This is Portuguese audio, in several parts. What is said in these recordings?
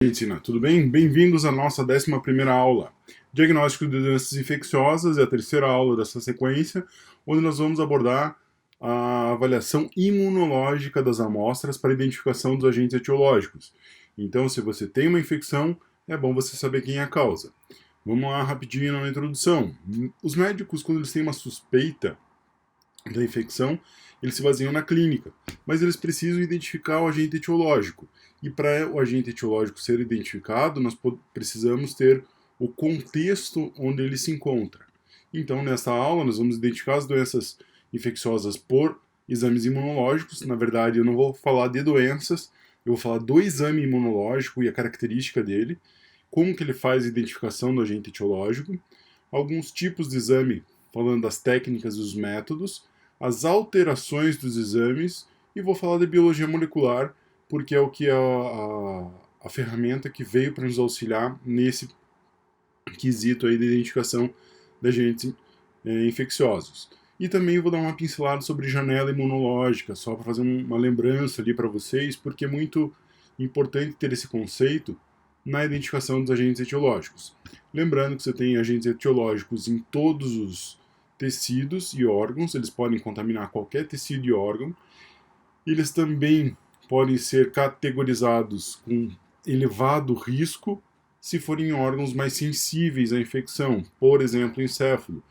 Medicina, tudo bem? Bem-vindos à nossa 11ª aula. Diagnóstico de doenças infecciosas é a terceira aula dessa sequência, onde nós vamos abordar a avaliação imunológica das amostras para identificação dos agentes etiológicos. Então, se você tem uma infecção, é bom você saber quem é a causa. Vamos lá rapidinho na introdução. Os médicos, quando eles têm uma suspeita da infecção, eles se baseiam na clínica, mas eles precisam identificar o agente etiológico. E para o agente etiológico ser identificado, nós precisamos ter o contexto onde ele se encontra. Então, nessa aula, nós vamos identificar as doenças infecciosas por exames imunológicos. Na verdade, eu não vou falar de doenças, eu vou falar do exame imunológico e a característica dele, como que ele faz a identificação do agente etiológico, alguns tipos de exame, falando das técnicas e dos métodos, as alterações dos exames, e vou falar de biologia molecular, porque é o que é a ferramenta que veio para nos auxiliar nesse quesito aí de identificação de agentes infecciosos. E também vou dar uma pincelada sobre janela imunológica, só para fazer uma lembrança ali para vocês, porque é muito importante ter esse conceito na identificação dos agentes etiológicos. Lembrando que você tem agentes etiológicos em todos os tecidos e órgãos, eles podem contaminar qualquer tecido e órgão. Eles também podem ser categorizados com elevado risco se forem órgãos mais sensíveis à infecção, por exemplo, encéfalo.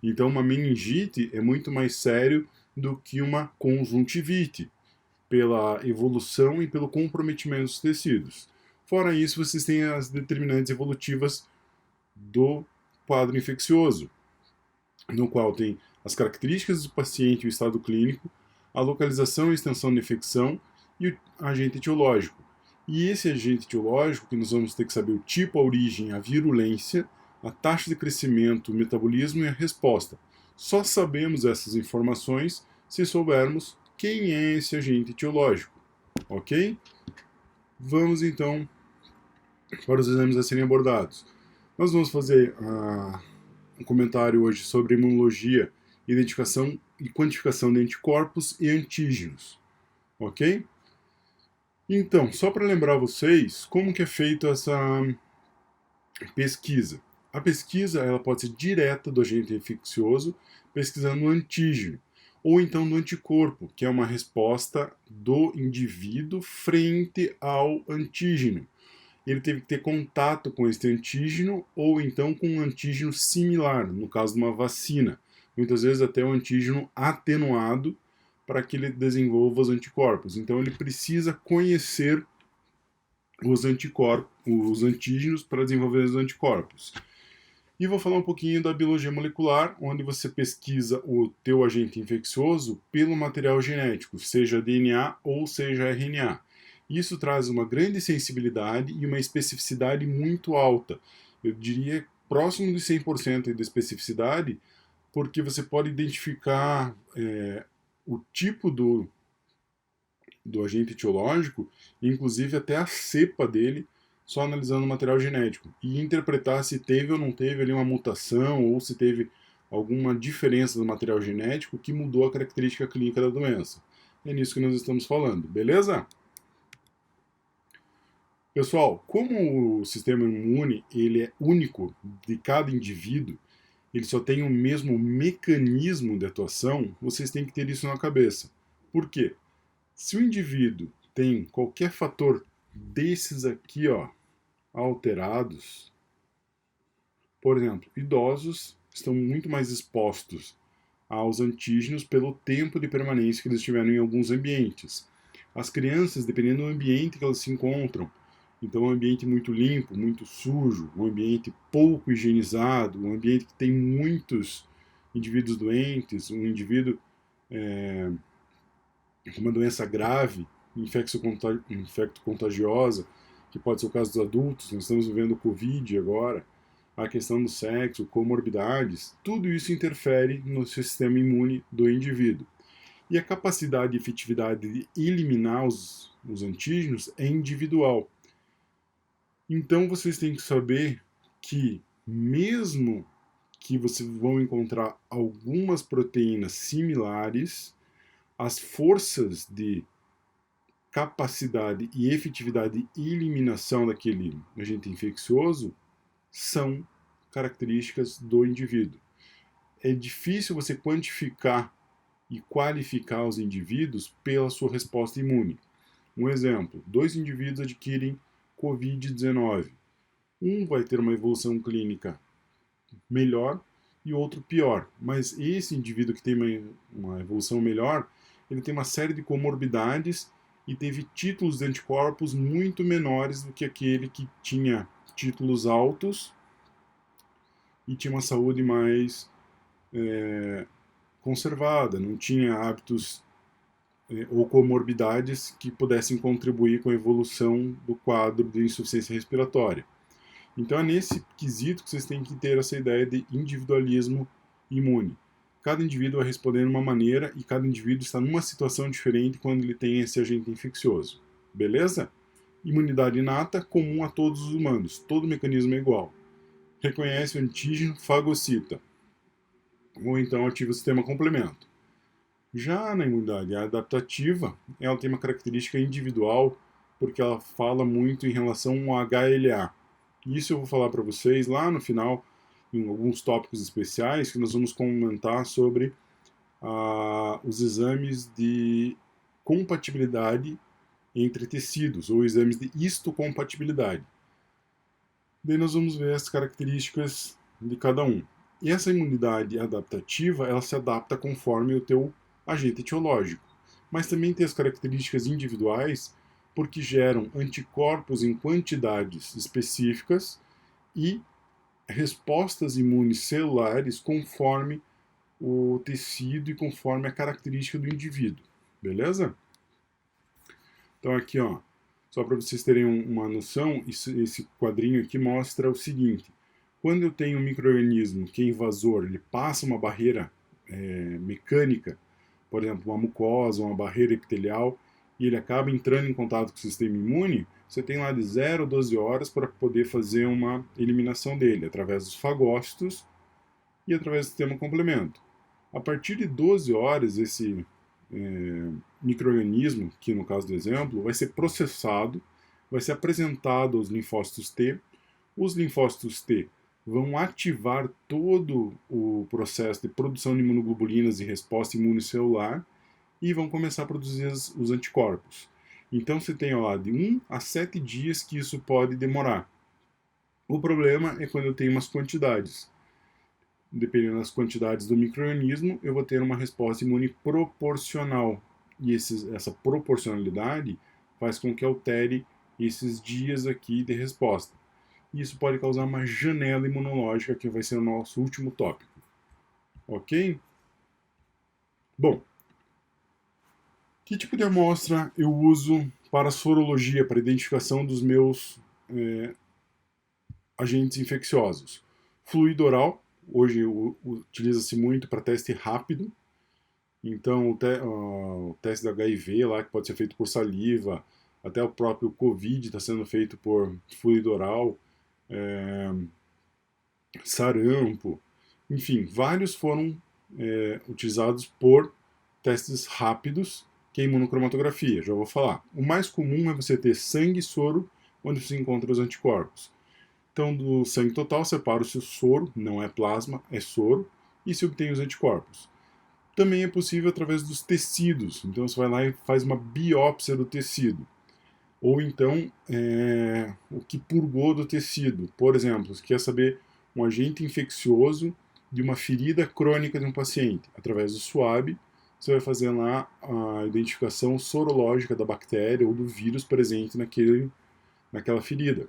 Então, uma meningite é muito mais sério do que uma conjuntivite, pela evolução e pelo comprometimento dos tecidos. Fora isso, vocês têm as determinantes evolutivas do quadro infeccioso, no qual tem as características do paciente e o estado clínico, a localização e extensão da infecção e o agente etiológico. E esse agente etiológico, que nós vamos ter que saber o tipo, a origem, a virulência, a taxa de crescimento, o metabolismo e a resposta. Só sabemos essas informações se soubermos quem é esse agente etiológico, ok? Vamos então para os exames a serem abordados. Nós vamos fazer um comentário hoje sobre imunologia, identificação e quantificação de anticorpos e antígenos, ok? Então, só para lembrar vocês, como que é feita essa pesquisa? A pesquisa ela pode ser direta do agente infeccioso, pesquisando o antígeno, ou então do anticorpo, que é uma resposta do indivíduo frente ao antígeno. Ele teve que ter contato com esse antígeno ou então com um antígeno similar, no caso de uma vacina. Muitas vezes até um antígeno atenuado para que ele desenvolva os anticorpos. Então ele precisa conhecer os anticorpos, os antígenos para desenvolver os anticorpos. E vou falar um pouquinho da biologia molecular, onde você pesquisa o teu agente infeccioso pelo material genético, seja DNA ou seja RNA. Isso traz uma grande sensibilidade e uma especificidade muito alta. Eu diria próximo de 100% de especificidade, porque você pode identificar o tipo do agente etiológico, inclusive até a cepa dele, só analisando o material genético, e interpretar se teve ou não teve ali uma mutação, ou se teve alguma diferença no material genético que mudou a característica clínica da doença. É nisso que nós estamos falando, beleza? Pessoal, como o sistema imune ele é único de cada indivíduo, ele só tem o mesmo mecanismo de atuação, vocês têm que ter isso na cabeça. Por quê? Se o indivíduo tem qualquer fator desses aqui, ó, alterados, por exemplo, idosos estão muito mais expostos aos antígenos pelo tempo de permanência que eles tiveram em alguns ambientes. As crianças, dependendo do ambiente que elas se encontram, então um ambiente muito limpo, muito sujo, um ambiente pouco higienizado, um ambiente que tem muitos indivíduos doentes, um indivíduo com uma doença grave, infecto-contagiosa, que pode ser o caso dos adultos, nós estamos vivendo o Covid agora, a questão do sexo, comorbidades, tudo isso interfere no sistema imune do indivíduo. E a capacidade e efetividade de eliminar os antígenos é individual. Então vocês têm que saber que, mesmo que vocês vão encontrar algumas proteínas similares, as forças de capacidade e efetividade de eliminação daquele agente infeccioso são características do indivíduo. É difícil você quantificar e qualificar os indivíduos pela sua resposta imune. Um exemplo: 2 indivíduos adquirem Covid-19. Um vai ter uma evolução clínica melhor e outro pior. Mas esse indivíduo que tem uma evolução melhor, ele tem uma série de comorbidades e teve títulos de anticorpos muito menores do que aquele que tinha títulos altos e tinha uma saúde mais conservada, não tinha hábitos ou comorbidades que pudessem contribuir com a evolução do quadro de insuficiência respiratória. Então é nesse quesito que vocês têm que ter essa ideia de individualismo imune. Cada indivíduo vai responder de uma maneira e cada indivíduo está numa situação diferente quando ele tem esse agente infeccioso. Beleza? Imunidade inata comum a todos os humanos. Todo mecanismo é igual. Reconhece o antígeno, fagocita. Ou então ativa o sistema complemento. Já na imunidade adaptativa, ela tem uma característica individual porque ela fala muito em relação ao HLA. Isso eu vou falar para vocês lá no final, em alguns tópicos especiais, que nós vamos comentar sobre os exames de compatibilidade entre tecidos, ou exames de histocompatibilidade. Daí nós vamos ver as características de cada um. E essa imunidade adaptativa, ela se adapta conforme o teu agente etiológico. Mas também tem as características individuais, porque geram anticorpos em quantidades específicas e respostas imunes celulares conforme o tecido e conforme a característica do indivíduo. Beleza? Então aqui, ó, só para vocês terem uma noção, esse quadrinho aqui mostra o seguinte: quando eu tenho um micro-organismo que é invasor, ele passa uma barreira mecânica, por exemplo, uma mucosa, uma barreira epitelial, e ele acaba entrando em contato com o sistema imune, você tem lá de 0 a 12 horas para poder fazer uma eliminação dele, através dos fagócitos e através do sistema complemento. A partir de 12 horas, esse micro-organismo, que no caso do exemplo, vai ser processado, vai ser apresentado aos linfócitos T. Os linfócitos T vão ativar todo o processo de produção de imunoglobulinas e resposta imunicelular e vão começar a produzir os anticorpos. Então você tem lá de 1 a 7 dias que isso pode demorar. O problema é quando eu tenho umas quantidades. Dependendo das quantidades do micro-organismo, eu vou ter uma resposta imune proporcional. E essa proporcionalidade faz com que altere esses dias aqui de resposta. Isso pode causar uma janela imunológica, que vai ser o nosso último tópico. Ok? Bom, que tipo de amostra eu uso para sorologia, para identificação dos meus agentes infecciosos? Fluido oral, hoje utiliza-se muito para teste rápido. Então, o teste da HIV, lá, que pode ser feito por saliva, até o próprio COVID está sendo feito por fluido oral, sarampo, enfim, vários foram utilizados por testes rápidos, que é a imunocromatografia, já vou falar. O mais comum é você ter sangue e soro, onde você encontra os anticorpos. Então, do sangue total, separa-se o soro, não é plasma, é soro, e se obtém os anticorpos. Também é possível através dos tecidos, então você vai lá e faz uma biópsia do tecido. Ou então, o que purgou do tecido. Por exemplo, você quer saber um agente infeccioso de uma ferida crônica de um paciente. Através do SWAB, você vai fazer lá a identificação sorológica da bactéria ou do vírus presente naquela ferida.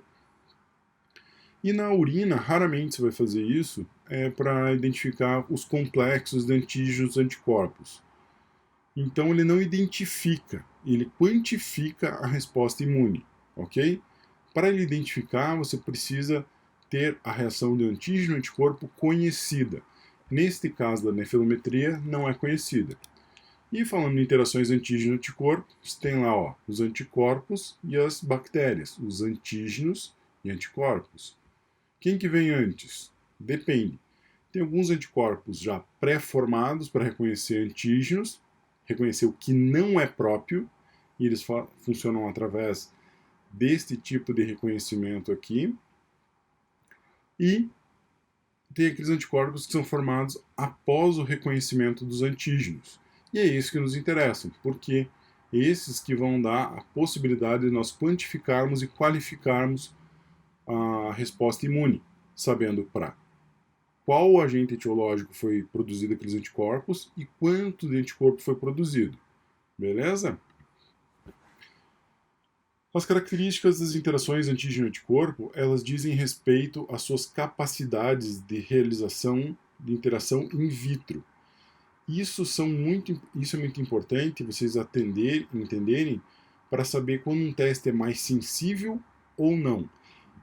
E na urina, raramente você vai fazer isso para identificar os complexos de antígenos e anticorpos. Então ele não identifica, ele quantifica a resposta imune, ok? Para ele identificar, você precisa ter a reação de antígeno e anticorpo conhecida. Neste caso da nefelometria, não é conhecida. E falando em interações antígeno-anticorpo, você tem lá os anticorpos e as bactérias, os antígenos e anticorpos. Quem que vem antes? Depende. Tem alguns anticorpos já pré-formados para reconhecer antígenos, reconhecer o que não é próprio, e eles funcionam através deste tipo de reconhecimento aqui. E tem aqueles anticorpos que são formados após o reconhecimento dos antígenos. E é isso que nos interessa, porque esses que vão dar a possibilidade de nós quantificarmos e qualificarmos a resposta imune, sabendo para qual agente etiológico foi produzido aqueles anticorpos e quanto de anticorpo foi produzido. Beleza? As características das interações antígeno-anticorpo, elas dizem respeito às suas capacidades de realização de interação in vitro. Isso é muito importante vocês entenderem para saber quando um teste é mais sensível ou não.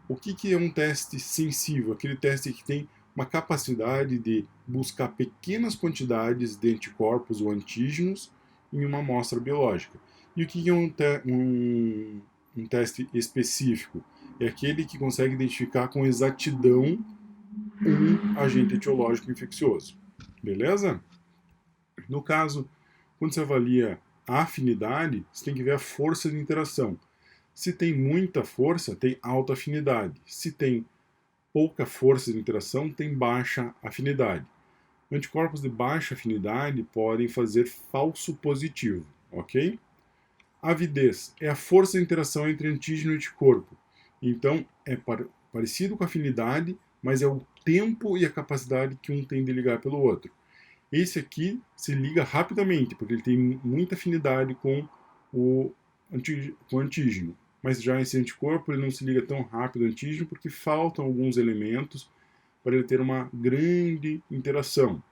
O que é um teste sensível? Aquele teste que tem uma capacidade de buscar pequenas quantidades de anticorpos ou antígenos em uma amostra biológica. E o que é um teste específico? É aquele que consegue identificar com exatidão um agente etiológico infeccioso. Beleza? No caso, quando você avalia a afinidade, você tem que ver a força de interação. Se tem muita força, tem alta afinidade. Se tem pouca força de interação, tem baixa afinidade. Anticorpos de baixa afinidade podem fazer falso positivo, ok? Avidez é a força de interação entre antígeno e anticorpo. Então, é parecido com a afinidade, mas é o tempo e a capacidade que um tem de ligar pelo outro. Esse aqui se liga rapidamente, porque ele tem muita afinidade com o antígeno. Mas já esse anticorpo ele não se liga tão rápido ao antígeno porque faltam alguns elementos para ele ter uma grande interação.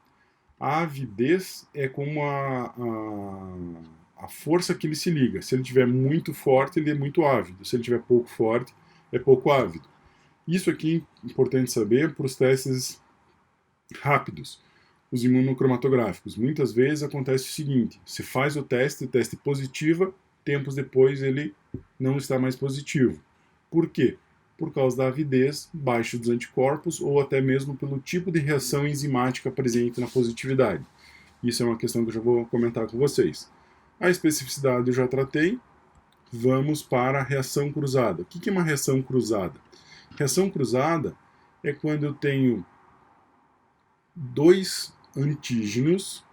A avidez é como a força que ele se liga. Se ele estiver muito forte, ele é muito ávido. Se ele estiver pouco forte, é pouco ávido. Isso aqui é importante saber para os testes rápidos, os imunocromatográficos. Muitas vezes acontece o seguinte: se faz o teste positiva, tempos depois ele não está mais positivo. Por quê? Por causa da avidez baixa dos anticorpos ou até mesmo pelo tipo de reação enzimática presente na positividade. Isso é uma questão que eu já vou comentar com vocês. A especificidade eu já tratei. Vamos para a reação cruzada. O que é uma reação cruzada? Reação cruzada é quando eu tenho dois antígenos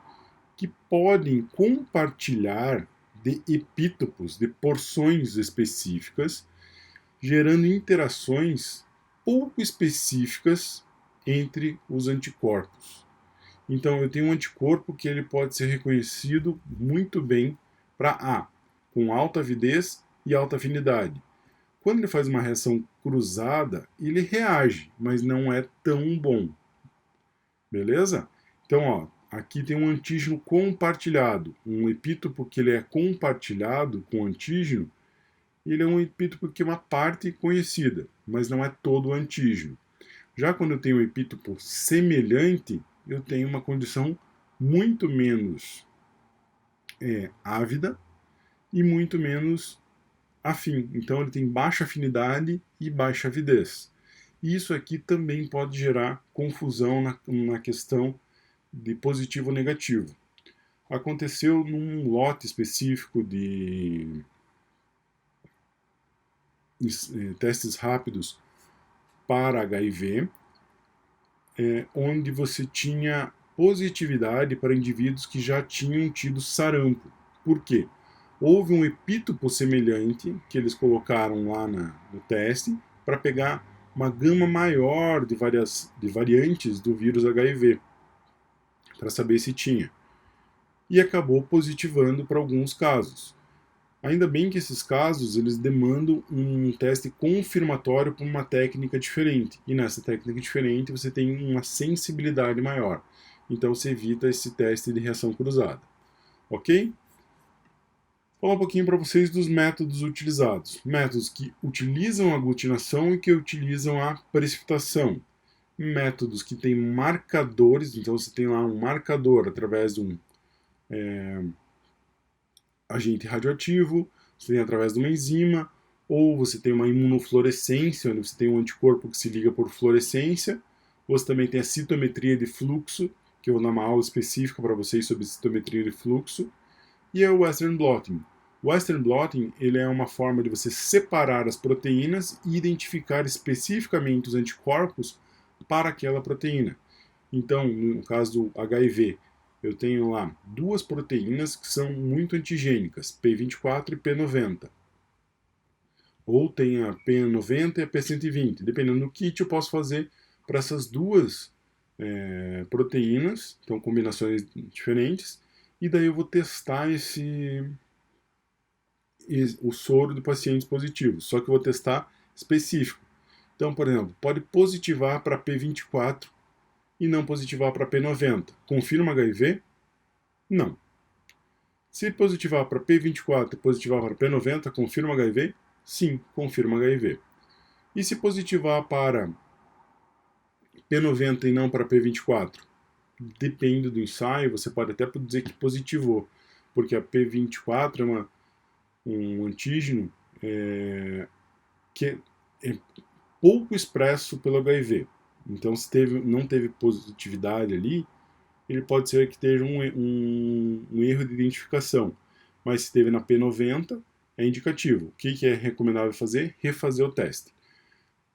que podem compartilhar de epítopos, de porções específicas, gerando interações pouco específicas entre os anticorpos. Então, eu tenho um anticorpo que ele pode ser reconhecido muito bem para A, com alta avidez e alta afinidade. Quando ele faz uma reação cruzada, ele reage, mas não é tão bom. Beleza? Então, ó, aqui tem um antígeno compartilhado, um epítopo que ele é compartilhado com o antígeno, ele é um epítopo que é uma parte conhecida, mas não é todo o antígeno. Já quando eu tenho um epítopo semelhante, eu tenho uma condição muito menos ávida e muito menos afim. Então ele tem baixa afinidade e baixa avidez. E isso aqui também pode gerar confusão na questão de positivo ou negativo. Aconteceu num lote específico de testes rápidos para HIV, onde você tinha positividade para indivíduos que já tinham tido sarampo. Por quê? Houve um epítopo semelhante que eles colocaram lá no teste para pegar uma gama maior de variantes do vírus HIV, para saber se tinha. E acabou positivando para alguns casos. Ainda bem que esses casos eles demandam um teste confirmatório por uma técnica diferente. E nessa técnica diferente você tem uma sensibilidade maior. Então você evita esse teste de reação cruzada. Ok? Vou falar um pouquinho para vocês dos métodos utilizados. Métodos que utilizam a aglutinação e que utilizam a precipitação. Métodos que têm marcadores, então você tem lá um marcador através de um agente radioativo, você tem através de uma enzima, ou você tem uma imunofluorescência, onde você tem um anticorpo que se liga por fluorescência. Você também tem a citometria de fluxo, que eu vou dar uma aula específica para vocês sobre citometria de fluxo, e é o Western blotting. O Western blotting ele é uma forma de você separar as proteínas e identificar especificamente os anticorpos para aquela proteína. Então, no caso do HIV, eu tenho lá duas proteínas que são muito antigênicas, P24 e P90. Ou tem a P90 e a P120. Dependendo do kit, eu posso fazer para essas duas proteínas, então combinações diferentes, e daí eu vou testar o soro de pacientes positivos, só que eu vou testar específico. Então, por exemplo, pode positivar para P24 e não positivar para P90. Confirma HIV? Não. Se positivar para P24 e positivar para P90, confirma HIV? Sim, confirma HIV. E se positivar para P90 e não para P24? Depende do ensaio, você pode até dizer que positivou, porque a P24 é um antígeno que é pouco expresso pelo HIV. Então, se não teve positividade ali, ele pode ser que esteja um erro de identificação. Mas se teve na P90, é indicativo. O que é recomendável fazer? Refazer o teste.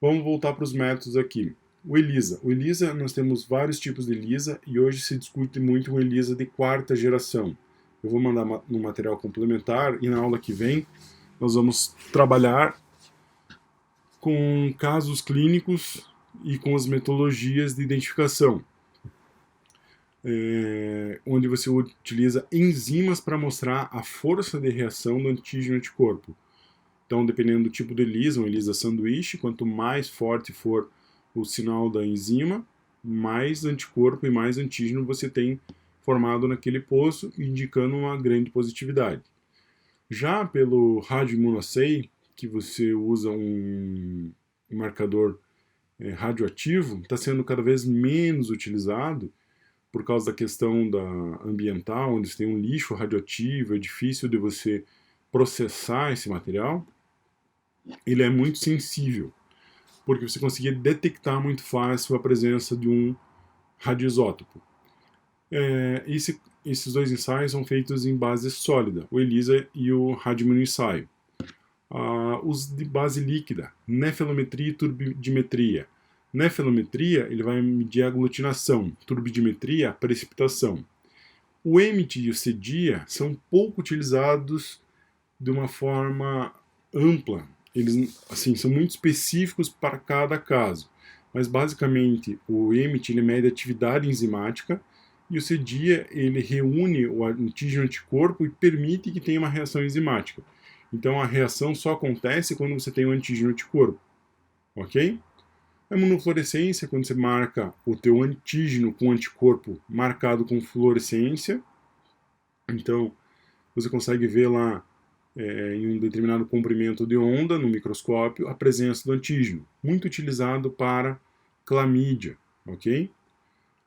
Vamos voltar para os métodos aqui. O ELISA. O ELISA, nós temos vários tipos de ELISA e hoje se discute muito o ELISA de quarta geração. Eu vou mandar no material complementar e na aula que vem nós vamos trabalhar com casos clínicos e com as metodologias de identificação, onde você utiliza enzimas para mostrar a força de reação do antígeno-anticorpo. Então, dependendo do tipo de ELISA, um ELISA sanduíche, quanto mais forte for o sinal da enzima, mais anticorpo e mais antígeno você tem formado naquele poço, indicando uma grande positividade. Já pelo radioimmunoassay, que você usa um marcador radioativo, está sendo cada vez menos utilizado por causa da questão ambiental, onde você tem um lixo radioativo, é difícil de você processar esse material. Ele é muito sensível, porque você conseguia detectar muito fácil a presença de um radioisótopo. Esses dois ensaios são feitos em base sólida, o ELISA e o radioimmunoensaio. Os de base líquida, nefelometria e turbidimetria. Nefelometria, ele vai medir a aglutinação, turbidimetria, a precipitação. O EMIT e o CEDIA são pouco utilizados de uma forma ampla. Eles assim, são muito específicos para cada caso. Mas basicamente o EMIT ele mede a atividade enzimática e o CEDIA ele reúne o antígeno anticorpo e permite que tenha uma reação enzimática. Então a reação só acontece quando você tem um antígeno anticorpo, ok? A imunofluorescência, quando você marca o teu antígeno com anticorpo marcado com fluorescência, então você consegue ver lá em um determinado comprimento de onda no microscópio a presença do antígeno, muito utilizado para clamídia, ok?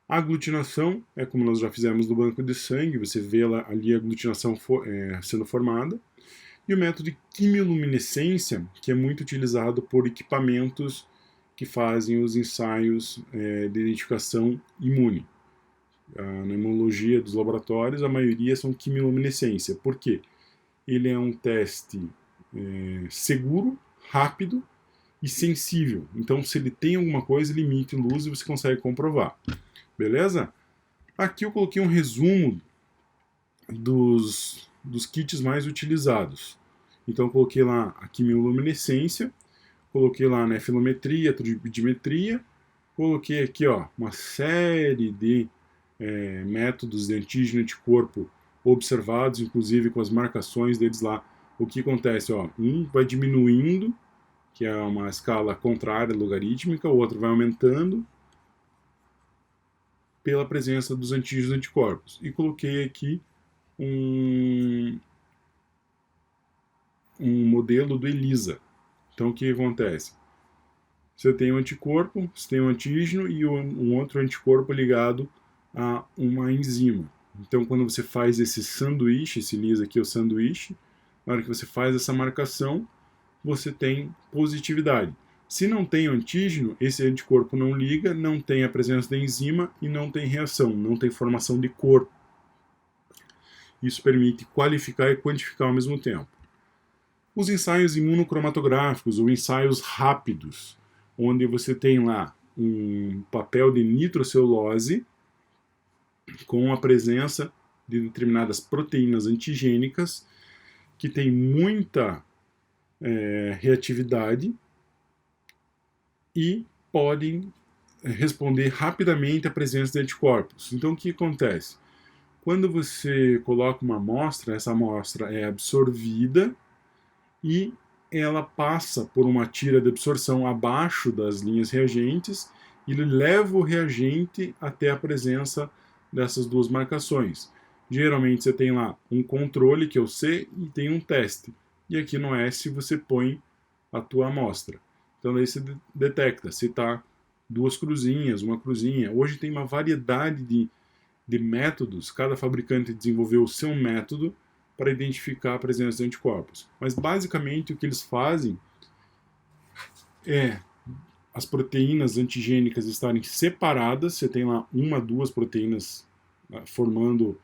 A aglutinação é como nós já fizemos no banco de sangue, você vê ali a aglutinação sendo formada. E o método de quimiluminescência, que é muito utilizado por equipamentos que fazem os ensaios de identificação imune. Na imunologia dos laboratórios, a maioria são quimiluminescência. Por quê? Ele é um teste seguro, rápido e sensível. Então, se ele tem alguma coisa, ele emite luz e você consegue comprovar. Beleza? Aqui eu coloquei um resumo dos kits mais utilizados. Então eu coloquei lá a quimiluminescência, coloquei lá a nefelometria, turbidimetria, coloquei aqui uma série de métodos de antígeno anticorpo observados, inclusive com as marcações deles lá. O que acontece? Um vai diminuindo, que é uma escala contrária logarítmica, o outro vai aumentando pela presença dos antígenos anticorpos. E coloquei aqui um modelo do ELISA. Então, o que acontece? Você tem um anticorpo, você tem um antígeno e um outro anticorpo ligado a uma enzima. Então, quando você faz esse sanduíche, esse ELISA aqui é o sanduíche, na hora que você faz essa marcação, você tem positividade. Se não tem antígeno, esse anticorpo não liga, não tem a presença da enzima e não tem reação, não tem formação de corpo. Isso permite qualificar e quantificar ao mesmo tempo. Os ensaios imunocromatográficos, ou ensaios rápidos, onde você tem lá um papel de nitrocelulose com a presença de determinadas proteínas antigênicas que tem muita reatividade e podem responder rapidamente à presença de anticorpos. Então, o que acontece? Quando você coloca uma amostra, essa amostra é absorvida e ela passa por uma tira de absorção abaixo das linhas reagentes e ele leva o reagente até a presença dessas duas marcações. Geralmente você tem lá um controle, que é o C, e tem um teste. E aqui no S você põe a tua amostra. Então daí você detecta se está duas cruzinhas, uma cruzinha. Hoje tem uma variedade de métodos, cada fabricante desenvolveu o seu método para identificar a presença de anticorpos. Mas basicamente o que eles fazem é as proteínas antigênicas estarem separadas, você tem lá uma, duas proteínas formando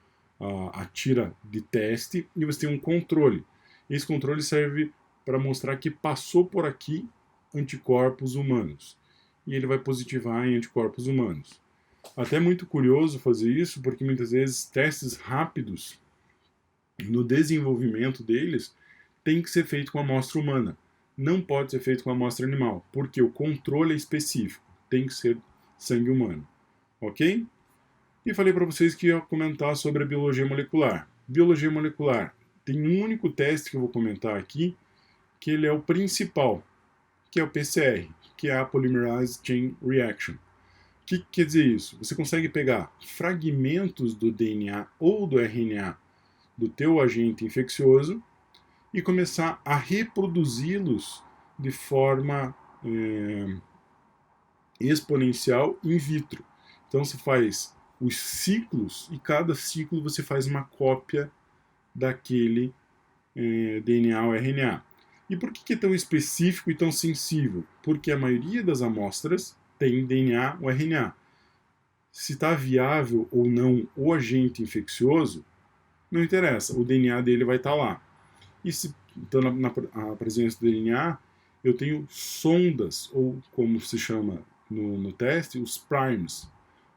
a tira de teste, e você tem um controle. Esse controle serve para mostrar que passou por aqui anticorpos humanos. E ele vai positivar em anticorpos humanos. Até muito curioso fazer isso, porque muitas vezes testes rápidos no desenvolvimento deles tem que ser feito com amostra humana. Não pode ser feito com amostra animal, porque o controle é específico. Tem que ser sangue humano. Ok? E falei para vocês que ia comentar sobre a biologia molecular. Biologia molecular. Tem um único teste que eu vou comentar aqui, que ele é o principal, que é o PCR, que é a Polymerase Chain Reaction. O que quer dizer isso? Você consegue pegar fragmentos do DNA ou do RNA do teu agente infeccioso e começar a reproduzi-los de forma exponencial in vitro. Então você faz os ciclos e cada ciclo você faz uma cópia daquele DNA ou RNA. E por que é tão específico e tão sensível? Porque a maioria das amostras tem DNA ou RNA. Se está viável ou não o agente infeccioso, não interessa, o DNA dele vai estar lá. E se então, na presença do DNA, eu tenho sondas, ou como se chama no teste, os primers.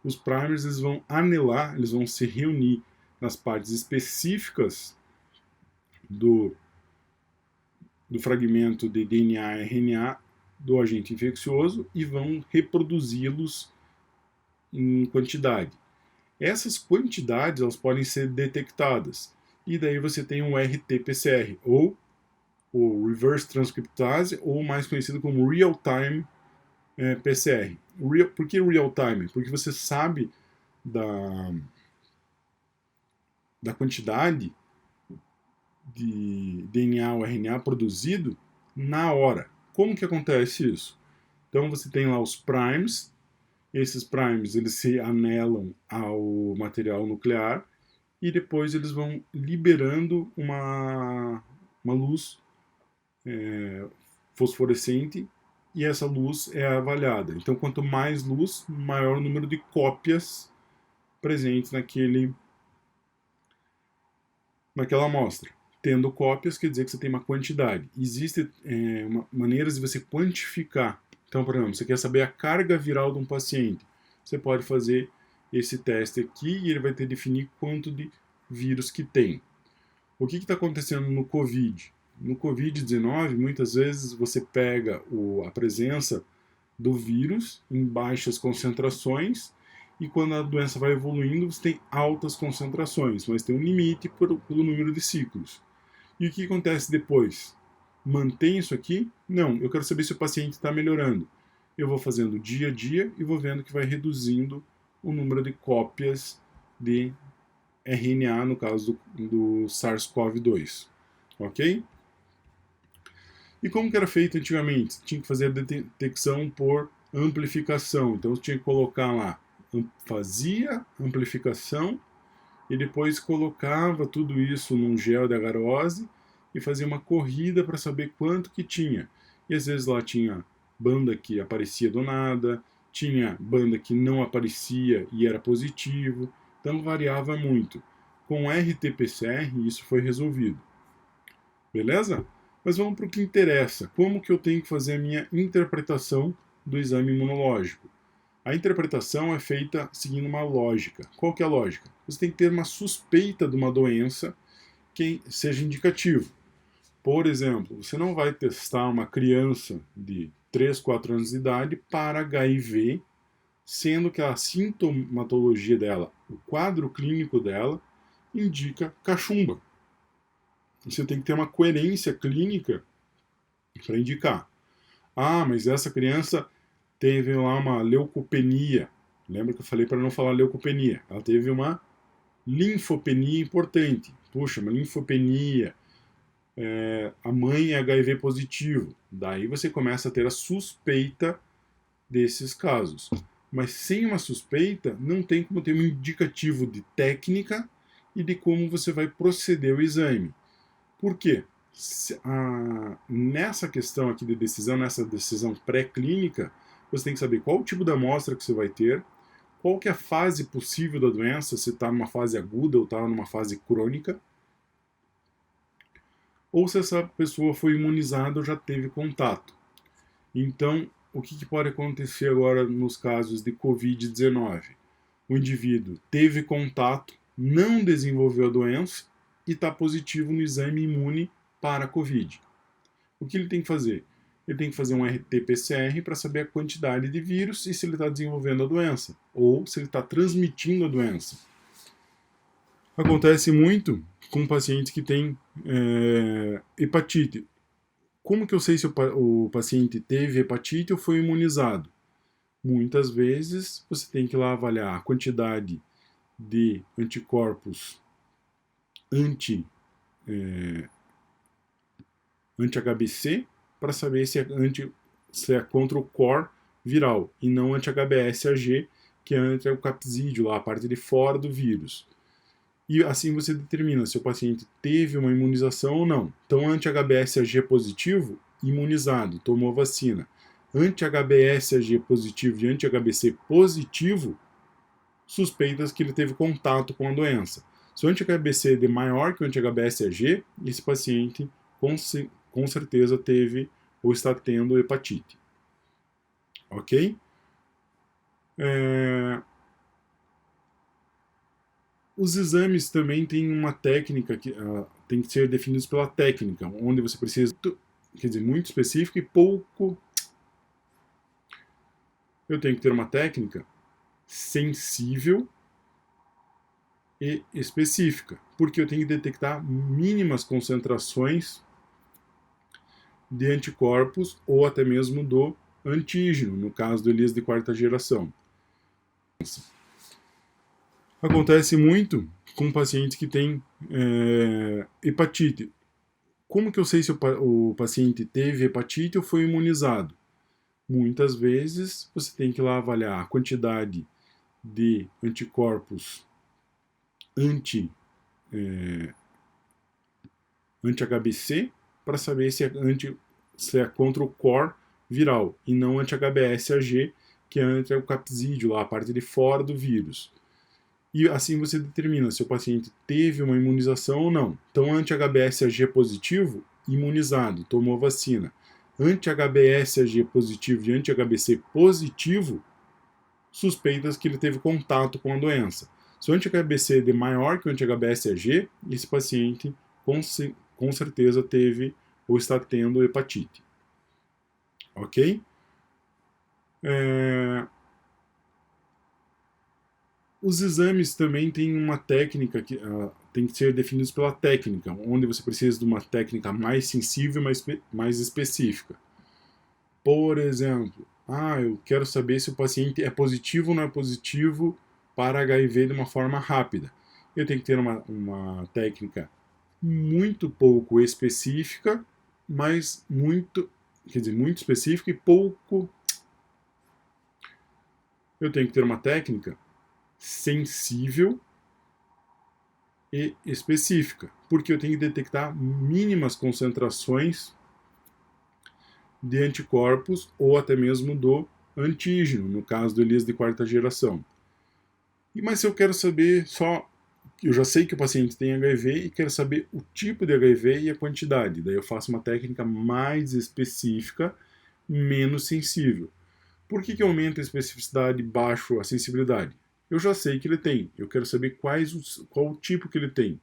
Os primers eles vão anelar, eles vão se reunir nas partes específicas do fragmento de DNA e RNA do agente infeccioso e vão reproduzi-los em quantidade. Essas quantidades elas podem ser detectadas. E daí você tem o RT-PCR, ou o Reverse Transcriptase, ou mais conhecido como Real-Time PCR. Por que Real-Time? Porque você sabe da quantidade de DNA ou RNA produzido na hora. Como que acontece isso? Então você tem lá os primes, esses primes eles se anelam ao material nuclear e depois eles vão liberando uma luz fosforescente e essa luz é avaliada. Então quanto mais luz, maior o número de cópias presentes naquela amostra. Tendo cópias, quer dizer que você tem uma quantidade. Existem maneiras de você quantificar. Então, por exemplo, você quer saber a carga viral de um paciente. Você pode fazer esse teste aqui e ele vai te definir quanto de vírus que tem. O que está acontecendo no Covid? No Covid-19, muitas vezes você pega a presença do vírus em baixas concentrações e quando a doença vai evoluindo, você tem altas concentrações, mas tem um limite pelo número de ciclos. E o que acontece depois? Mantém isso aqui? Não, eu quero saber se o paciente está melhorando. Eu vou fazendo dia a dia e vou vendo que vai reduzindo o número de cópias de RNA, no caso do SARS-CoV-2. Ok? E como que era feito antigamente? Tinha que fazer a detecção por amplificação. Então tinha que colocar lá, fazia amplificação e depois colocava tudo isso num gel de agarose e fazia uma corrida para saber quanto que tinha. E às vezes lá tinha banda que aparecia do nada, tinha banda que não aparecia e era positivo, então variava muito. Com RT-PCR isso foi resolvido. Beleza? Mas vamos para o que interessa. Como que eu tenho que fazer a minha interpretação do exame imunológico? A interpretação é feita seguindo uma lógica. Qual que é a lógica? Você tem que ter uma suspeita de uma doença que seja indicativo. Por exemplo, você não vai testar uma criança de 3, 4 anos de idade para HIV, sendo que a sintomatologia dela, o quadro clínico dela, indica cachumba. Você tem que ter uma coerência clínica para indicar. Ah, mas essa criança teve lá uma leucopenia. Lembra que eu falei para não falar leucopenia? Ela teve uma linfopenia importante. Puxa, uma linfopenia. A mãe é HIV positivo. Daí você começa a ter a suspeita desses casos. Mas sem uma suspeita, não tem como ter um indicativo de técnica e de como você vai proceder o exame. Por quê? Nessa questão aqui de decisão, nessa decisão pré-clínica, você tem que saber qual o tipo da amostra que você vai ter, qual que é a fase possível da doença, se está numa fase aguda ou está numa fase crônica, ou se essa pessoa foi imunizada ou já teve contato. Então, o que pode acontecer agora nos casos de Covid-19? O indivíduo teve contato, não desenvolveu a doença e está positivo no exame imune para a Covid. O que ele tem que fazer? Ele tem que fazer um RT-PCR para saber a quantidade de vírus e se ele está desenvolvendo a doença, ou se ele está transmitindo a doença. Acontece muito com pacientes que têm hepatite. Como que eu sei se o paciente teve hepatite ou foi imunizado? Muitas vezes você tem que ir lá avaliar a quantidade de anticorpos anti-HBC para saber se é contra o core viral e não anti-HBsAg, que é anti o capsídeo, lá, a parte de fora do vírus. E assim você determina se o paciente teve uma imunização ou não. Então, anti-HBsAg positivo, imunizado, tomou vacina. Anti-HBsAg positivo e anti-HBC positivo, suspeitas que ele teve contato com a doença. Se o anti-HBC é maior que o anti-HBsAg, esse paciente com certeza teve ou está tendo hepatite. Ok? Os exames também têm uma técnica que tem que ser definidos pela técnica, onde você precisa, quer dizer, muito específico e pouco. Eu tenho que ter uma técnica sensível e específica, porque eu tenho que detectar mínimas concentrações de anticorpos ou até mesmo do antígeno, no caso do ELISA de quarta geração. Acontece muito com pacientes que têm hepatite. Como que eu sei se o paciente teve hepatite ou foi imunizado? Muitas vezes você tem que ir lá avaliar a quantidade de anticorpos anti-HBC para saber se é contra o core viral e não anti-HBsAg, que é anti o capsídeo, lá, a parte de fora do vírus. E assim você determina se o paciente teve uma imunização ou não. Então, anti-HBsAg positivo, imunizado, tomou vacina. Anti-HBsAg positivo e anti-HBC positivo, suspeitas que ele teve contato com a doença. Se o anti-HBC é maior que o anti-HBsAg, esse paciente com certeza teve ou está tendo hepatite. Ok? Os exames também têm uma técnica que tem que ser definidos pela técnica, onde você precisa de uma técnica mais sensível, mais específica. Por exemplo, eu quero saber se o paciente é positivo ou não é positivo para HIV de uma forma rápida. Eu tenho que ter uma técnica muito pouco específica, mas muito específica e pouco. Eu tenho que ter uma técnica sensível e específica, porque eu tenho que detectar mínimas concentrações de anticorpos ou até mesmo do antígeno, no caso do ELISA de quarta geração. Mas se eu quero saber só eu já sei que o paciente tem HIV e quero saber o tipo de HIV e a quantidade. Daí eu faço uma técnica mais específica, menos sensível. Por que aumenta a especificidade e baixo a sensibilidade? Eu já sei que ele tem, eu quero saber qual o tipo que ele tem.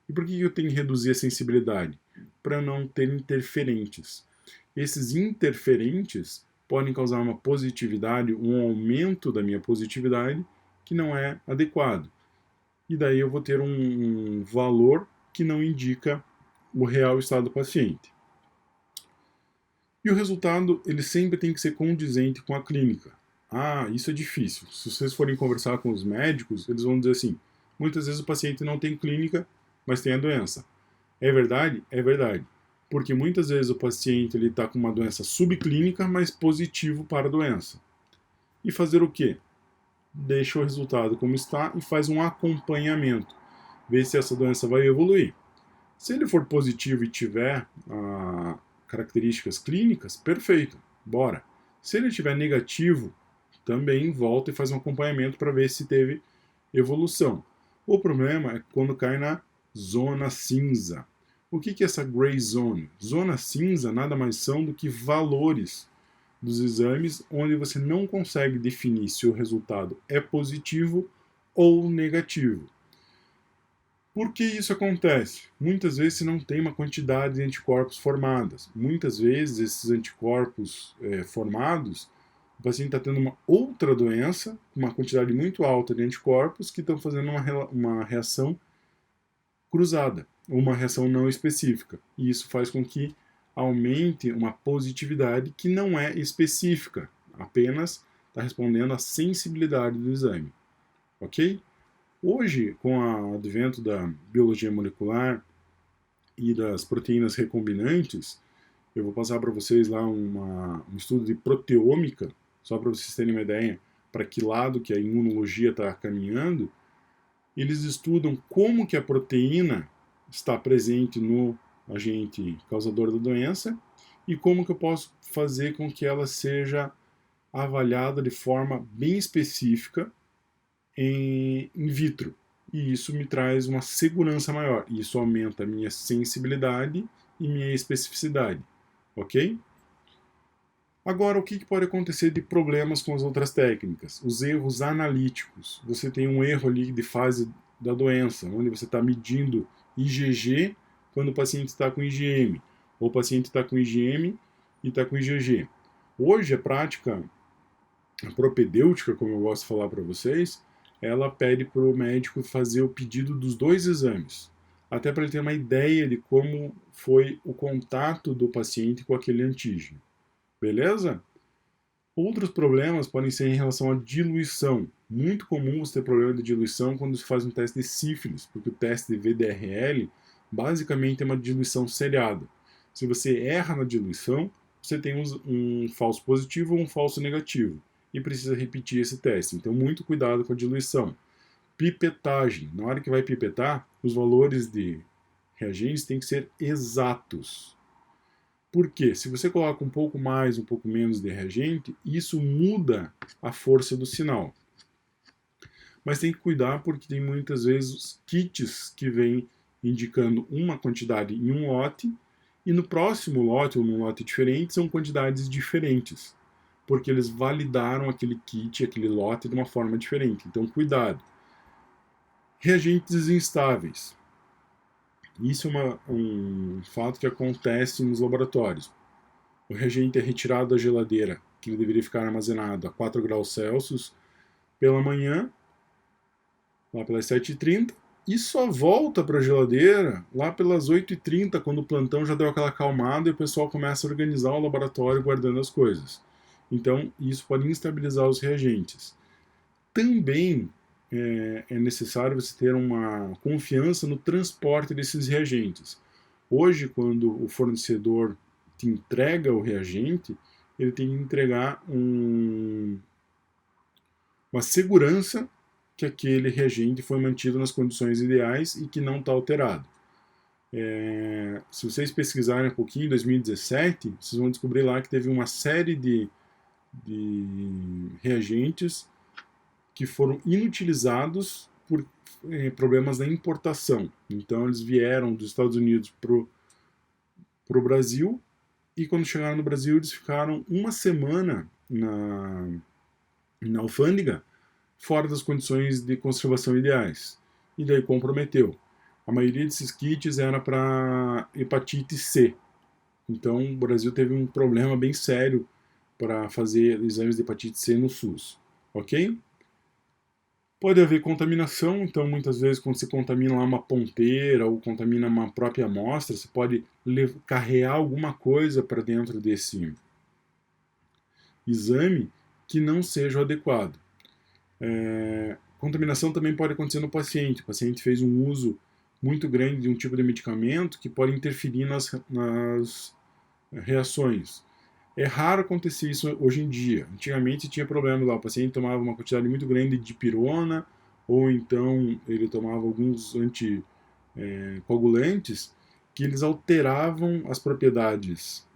E por que eu tenho que reduzir a sensibilidade? Para não ter interferentes. Esses interferentes podem causar uma positividade, um aumento da minha positividade que não é adequado. E daí eu vou ter um valor que não indica o real estado do paciente. E o resultado, ele sempre tem que ser condizente com a clínica. Ah, isso é difícil. Se vocês forem conversar com os médicos, eles vão dizer assim: muitas vezes o paciente não tem clínica, mas tem a doença. É verdade? É verdade. Porque muitas vezes o paciente está com uma doença subclínica, mas positivo para a doença. E fazer o quê? Deixa o resultado como está e faz um acompanhamento. Vê se essa doença vai evoluir. Se ele for positivo e tiver características clínicas, perfeito, bora. Se ele tiver negativo, também volta e faz um acompanhamento para ver se teve evolução. O problema é quando cai na zona cinza. O que é essa gray zone? Zona cinza nada mais são do que valores dos exames onde você não consegue definir se o resultado é positivo ou negativo. Por que isso acontece? Muitas vezes você não tem uma quantidade de anticorpos formadas. Muitas vezes esses anticorpos formados, o paciente está tendo uma outra doença, uma quantidade muito alta de anticorpos que estão fazendo uma reação cruzada, ou uma reação não específica. E isso faz com que aumente uma positividade que não é específica, apenas está respondendo à sensibilidade do exame. Ok? Hoje, com o advento da biologia molecular e das proteínas recombinantes, eu vou passar para vocês lá um estudo de proteômica, só para vocês terem uma ideia para que lado que a imunologia está caminhando. Eles estudam como que a proteína está presente no agente causador da doença e como que eu posso fazer com que ela seja avaliada de forma bem específica in vitro. E isso me traz uma segurança maior. Isso aumenta a minha sensibilidade e minha especificidade. Ok? Agora, o que pode acontecer de problemas com as outras técnicas? Os erros analíticos. Você tem um erro ali de fase da doença, onde você está medindo IgG quando o paciente está com IgM, ou o paciente está com IgM e está com IgG. Hoje, a prática propedêutica, como eu gosto de falar para vocês, ela pede para o médico fazer o pedido dos dois exames, até para ele ter uma ideia de como foi o contato do paciente com aquele antígeno. Beleza? Outros problemas podem ser em relação à diluição. Muito comum você ter problema de diluição quando se faz um teste de sífilis, porque o teste de VDRL basicamente é uma diluição seriada. Se você erra na diluição, você tem um falso positivo ou um falso negativo e precisa repetir esse teste. Então, muito cuidado com a diluição. Pipetagem. Na hora que vai pipetar, os valores de reagentes têm que ser exatos. Por quê? Se você coloca um pouco mais, um pouco menos de reagente, isso muda a força do sinal. Mas tem que cuidar porque tem muitas vezes kits que vêm indicando uma quantidade em um lote e no próximo lote ou num lote diferente são quantidades diferentes, porque eles validaram aquele kit, aquele lote de uma forma diferente. Então, cuidado. Reagentes instáveis. Isso é um fato que acontece nos laboratórios. O reagente é retirado da geladeira, que ele deveria ficar armazenado a 4 graus Celsius pela manhã, lá pelas 7h30, e só volta para a geladeira lá pelas 8h30, quando o plantão já deu aquela acalmada e o pessoal começa a organizar o laboratório guardando as coisas. Então, isso pode instabilizar os reagentes. Também é necessário você ter uma confiança no transporte desses reagentes. Hoje, quando o fornecedor te entrega o reagente, ele tem que entregar uma segurança que aquele reagente foi mantido nas condições ideais e que não está alterado. Se vocês pesquisarem um pouquinho, em 2017, vocês vão descobrir lá que teve uma série de reagentes que foram inutilizados por problemas da importação. Então eles vieram dos Estados Unidos para o Brasil, e quando chegaram no Brasil eles ficaram uma semana na alfândega fora das condições de conservação ideais. E daí comprometeu. A maioria desses kits era para hepatite C. Então o Brasil teve um problema bem sério para fazer exames de hepatite C no SUS. Ok? Pode haver contaminação, então muitas vezes quando você contamina lá uma ponteira ou contamina uma própria amostra, você pode carregar alguma coisa para dentro desse exame que não seja o adequado. Contaminação também pode acontecer no paciente. O paciente fez um uso muito grande de um tipo de medicamento que pode interferir nas reações. É raro acontecer isso hoje em dia. Antigamente tinha problema lá, o paciente tomava uma quantidade muito grande de pirona, ou então ele tomava alguns anticoagulantes que eles alteravam as propriedades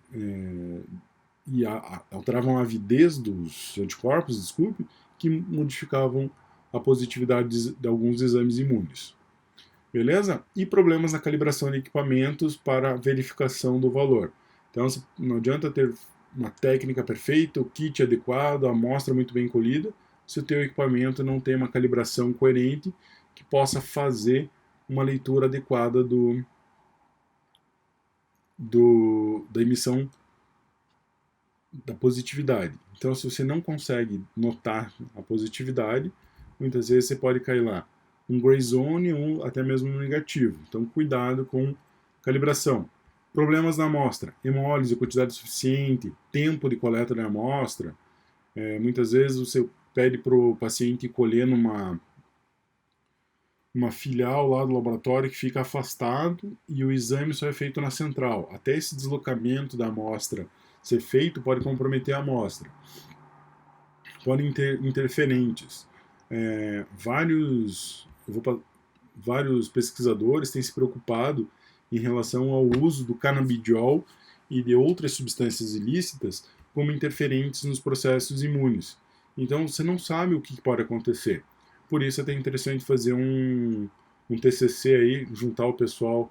e alteravam a avidez dos anticorpos, desculpe, que modificavam a positividade de alguns exames imunes. Beleza? E problemas na calibração de equipamentos para verificação do valor. Então não adianta ter uma técnica perfeita, o kit adequado, a amostra muito bem colhida, se o teu equipamento não tem uma calibração coerente que possa fazer uma leitura adequada da emissão da positividade. Então, se você não consegue notar a positividade, muitas vezes você pode cair lá um gray zone ou até mesmo no negativo. Então, cuidado com calibração. Problemas na amostra, hemólise, quantidade suficiente, tempo de coleta da amostra. Muitas vezes você pede para o paciente colher numa filial lá do laboratório que fica afastado e o exame só é feito na central. Até esse deslocamento da amostra ser feito pode comprometer a amostra. Podem ter interferentes. Vários pesquisadores têm se preocupado em relação ao uso do canabidiol e de outras substâncias ilícitas como interferentes nos processos imunes. Então você não sabe o que pode acontecer. Por isso é até interessante fazer um TCC aí, juntar o pessoal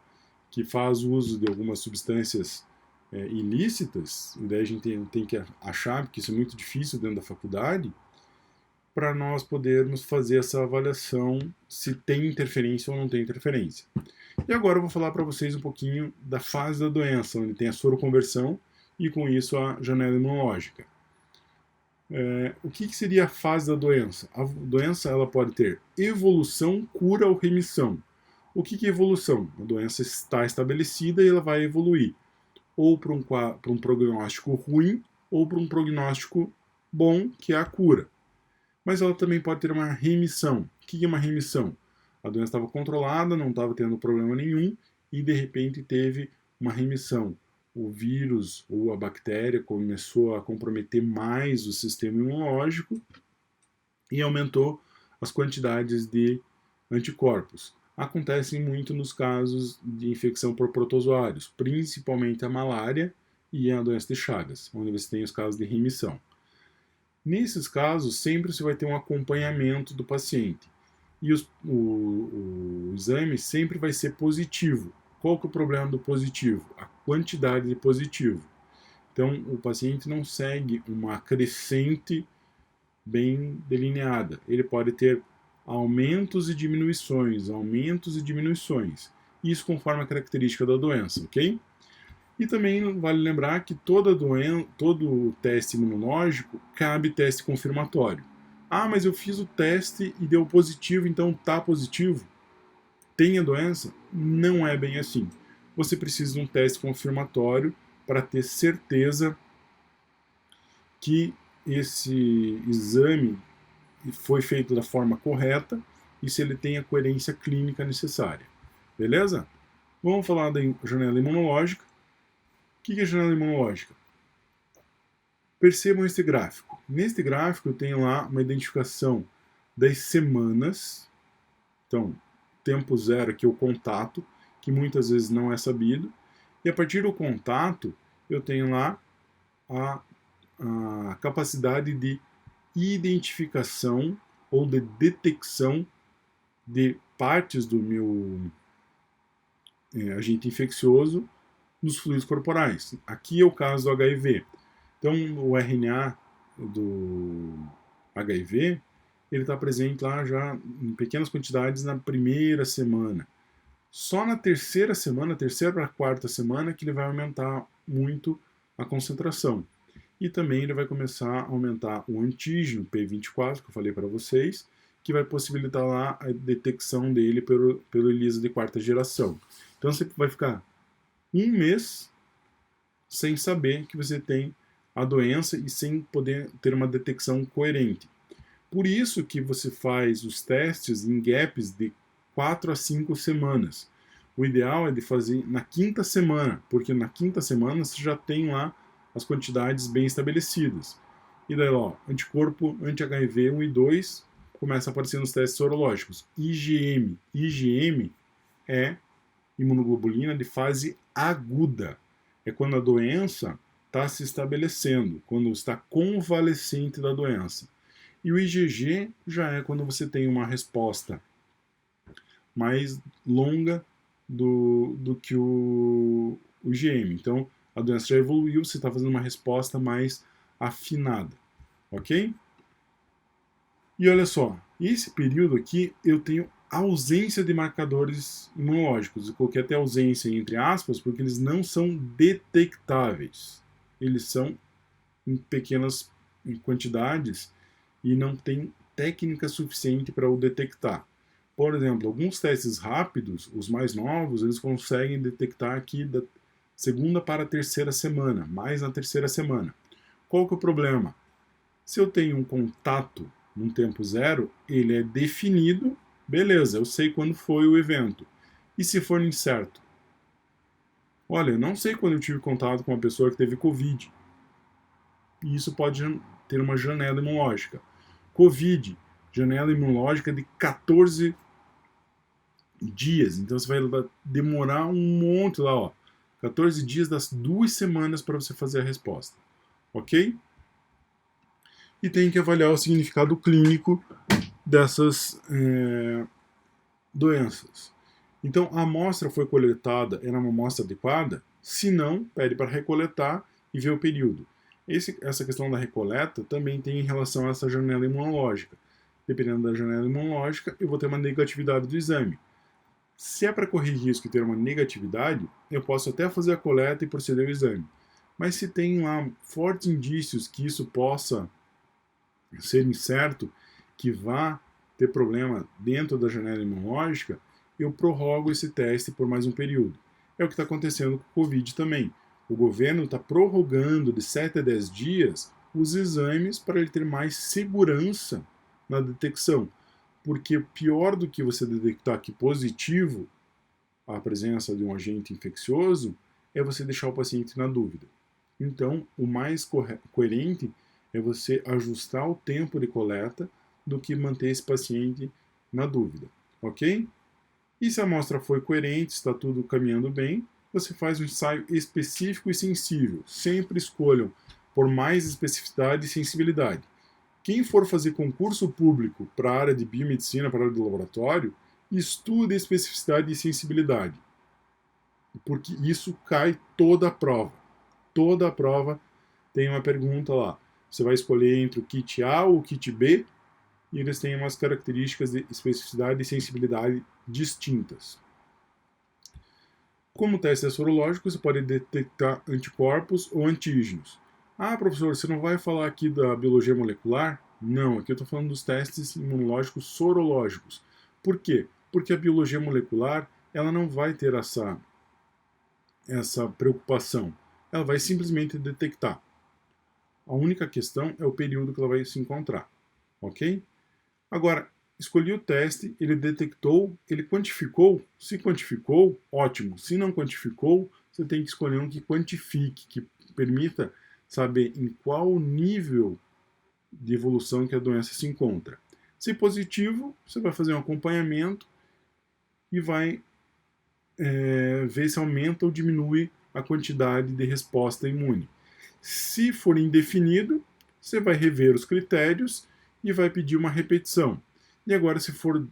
que faz uso de algumas substâncias ilícitas, e daí a gente tem que achar, porque isso é muito difícil dentro da faculdade, para nós podermos fazer essa avaliação se tem interferência ou não tem interferência. E agora eu vou falar para vocês um pouquinho da fase da doença, onde tem a soroconversão e com isso a janela imunológica. O que seria a fase da doença? A doença ela pode ter evolução, cura ou remissão. O que é evolução? A doença está estabelecida e ela vai evoluir ou para um prognóstico ruim ou para um prognóstico bom, que é a cura. Mas ela também pode ter uma remissão. O que é uma remissão? A doença estava controlada, não estava tendo problema nenhum e de repente teve uma remissão. O vírus ou a bactéria começou a comprometer mais o sistema imunológico e aumentou as quantidades de anticorpos. Acontecem muito nos casos de infecção por protozoários, principalmente a malária e a doença de Chagas, onde você tem os casos de remissão. Nesses casos, sempre você vai ter um acompanhamento do paciente. E o exame sempre vai ser positivo. Qual que é o problema do positivo? A quantidade de positivo. Então, o paciente não segue uma crescente bem delineada. Ele pode ter aumentos e diminuições, Isso conforme a característica da doença, ok? E também vale lembrar que todo teste imunológico cabe teste confirmatório. Ah, mas eu fiz o teste e deu positivo, então tá positivo? Tem a doença? Não é bem assim. Você precisa de um teste confirmatório para ter certeza que esse exame foi feito da forma correta e se ele tem a coerência clínica necessária. Beleza? Vamos falar da janela imunológica. O que é janela imunológica? Percebam este gráfico. Neste gráfico eu tenho lá uma identificação das semanas. Então, tempo zero aqui é o contato, que muitas vezes não é sabido. E a partir do contato, eu tenho lá a capacidade de identificação ou de detecção de partes do meu agente infeccioso nos fluidos corporais. Aqui é o caso do HIV. Então, o RNA do HIV, ele está presente lá já em pequenas quantidades na primeira semana. Só na terceira semana, terceira para a quarta semana, que ele vai aumentar muito a concentração. E também ele vai começar a aumentar o antígeno P24, que eu falei para vocês, que vai possibilitar lá a detecção dele pelo ELISA de quarta geração. Então você vai ficar um mês sem saber que você tem a doença e sem poder ter uma detecção coerente. Por isso que você faz os testes em gaps de 4 a 5 semanas. O ideal é de fazer na quinta semana, porque na quinta semana você já tem lá as quantidades bem estabelecidas. E daí, ó, anticorpo anti-HIV 1 e 2 começa a aparecer nos testes sorológicos. IgM. IgM é imunoglobulina de fase aguda. É quando a doença está se estabelecendo, quando está convalescente da doença. E o IgG já é quando você tem uma resposta mais longa do que o IgM. Então, a doença já evoluiu, você está fazendo uma resposta mais afinada, ok? E olha só, esse período aqui eu tenho ausência de marcadores imunológicos. Eu coloquei até ausência entre aspas, porque eles não são detectáveis. Eles são em pequenas quantidades e não tem técnica suficiente para o detectar. Por exemplo, alguns testes rápidos, os mais novos, eles conseguem detectar aqui da segunda para a terceira semana, mais na terceira semana. Qual que é o problema? Se eu tenho um contato num tempo zero, ele é definido, beleza, eu sei quando foi o evento. E se for incerto? Olha, eu não sei quando eu tive contato com uma pessoa que teve Covid. E isso pode ter uma janela imunológica. Covid, janela imunológica de 14 dias. Então você vai demorar um monte lá, ó. 14 dias das 2 semanas para você fazer a resposta. Ok? E tem que avaliar o significado clínico dessas doenças. Então, a amostra foi coletada, era uma amostra adequada? Se não, pede para recoletar e ver o período. Essa questão da recoleta também tem em relação a essa janela imunológica. Dependendo da janela imunológica, eu vou ter uma negatividade do exame. Se é para correr risco e ter uma negatividade, eu posso até fazer a coleta e proceder ao exame. Mas se tem lá fortes indícios que isso possa ser incerto, que vá ter problema dentro da janela imunológica, eu prorrogo esse teste por mais um período. É o que está acontecendo com o Covid também. O governo está prorrogando de 7 a 10 dias os exames para ele ter mais segurança na detecção. Porque pior do que você detectar que positivo a presença de um agente infeccioso é você deixar o paciente na dúvida. Então, o mais coerente é você ajustar o tempo de coleta do que manter esse paciente na dúvida, ok? E se a amostra foi coerente, está tudo caminhando bem, você faz um ensaio específico e sensível. Sempre escolham por mais especificidade e sensibilidade. Quem for fazer concurso público para a área de biomedicina, para a área de laboratório, estude a especificidade e sensibilidade, porque isso cai toda a prova. Toda a prova tem uma pergunta lá. Você vai escolher entre o kit A ou o kit B, e eles têm umas características de especificidade e sensibilidade distintas. Como teste sorológico, você pode detectar anticorpos ou antígenos. Ah, professor, você não vai falar aqui da biologia molecular? Não, aqui eu estou falando dos testes imunológicos sorológicos. Por quê? Porque a biologia molecular ela não vai ter essa preocupação. Ela vai simplesmente detectar. A única questão é o período que ela vai se encontrar. Ok? Agora, escolhi o teste, ele detectou, ele quantificou. Se quantificou, ótimo. Se não quantificou, você tem que escolher um que quantifique, que permita saber em qual nível de evolução que a doença se encontra. Se positivo, você vai fazer um acompanhamento e vai ver se aumenta ou diminui a quantidade de resposta imune. Se for indefinido, você vai rever os critérios e vai pedir uma repetição. E agora, se for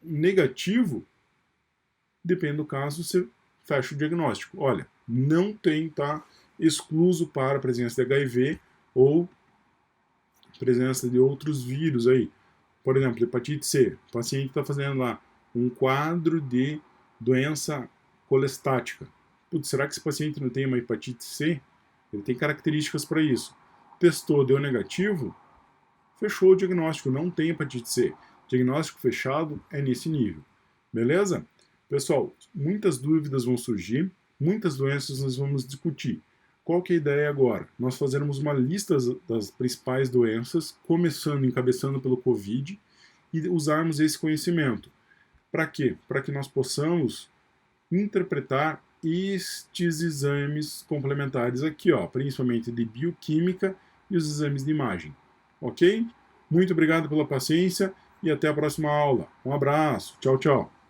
negativo, depende do caso, você fecha o diagnóstico. Olha, não tem, tá excluso para a presença de HIV ou presença de outros vírus aí. Por exemplo, hepatite C. O paciente está fazendo lá um quadro de doença colestática. Putz, será que esse paciente não tem uma hepatite C? Ele tem características para isso. Testou, deu negativo, fechou o diagnóstico, não tem hepatite C. Diagnóstico fechado é nesse nível. Beleza? Pessoal, muitas dúvidas vão surgir, muitas doenças nós vamos discutir. Qual que é a ideia agora? Nós fazermos uma lista das principais doenças, encabeçando pelo COVID, e usarmos esse conhecimento. Para quê? Para que nós possamos interpretar estes exames complementares aqui, ó, principalmente de bioquímica e os exames de imagem. Ok? Muito obrigado pela paciência e até a próxima aula. Um abraço. Tchau, tchau.